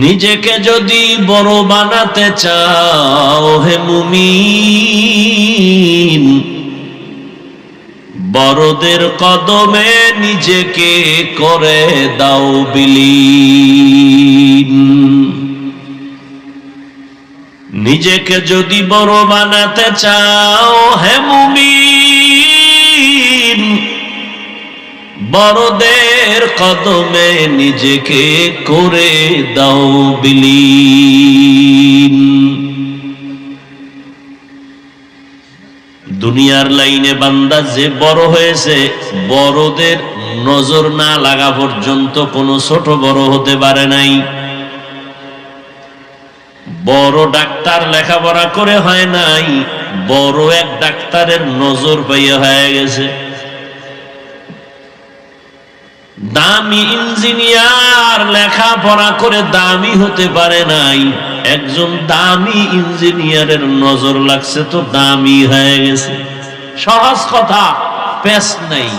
নিজেকে যদি বড় বানাতে চাও হে মুমিন, বড়দের কদমে নিজেকে করে দাও বিলীন। নিজেকে যদি বড় বানাতে চাও হে মুমিন, বড়দের কদমে নিজেকে করে দাও বিলীন। দুনিয়ার লাইনে বান্দা যে বড় হয়েছে, বড়দের নজর না লাগা পর্যন্ত কোনো ছোট বড় হতে পারে নাই। বড় ডাক্তার লেখাপড়া করে হয় নাই, বড় এক ডাক্তারের নজর পাইয়া হয়ে গেছে। দামি ইঞ্জিনিয়ার লেখাপড়া করে দামি হতে পারে নাই, একজন দামি ইঞ্জিনিয়ারের নজর লাগছে তো দামি হয়ে গেছে। সহজ কথা, পেশ নাই।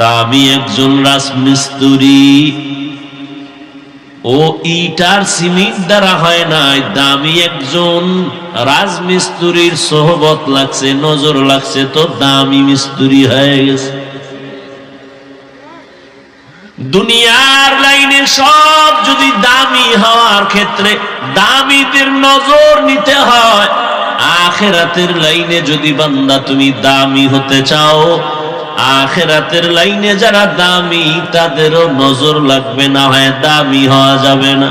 দামি একজন রাজমিস্ত্রি, ও ইটার সিমেন্ট দ্বারা হয় নাই, দামি একজন রাজমিস্ত্রির সোহবত লাগছে, নজর লাগছে তো দামি মিস্ত্রি হয়ে গেছে। দুনিয়ার লাইনে সব যদি দামি হওয়ার ক্ষেত্রে দামিদের নজর নিতে হয়, আখিরাতের লাইনে যদি বান্দা তুমি দামি হতে চাও, আখিরাতের লাইনে যারা দামি তাদেরও নজর লাগবে, না হয় দামি হওয়া যাবে না।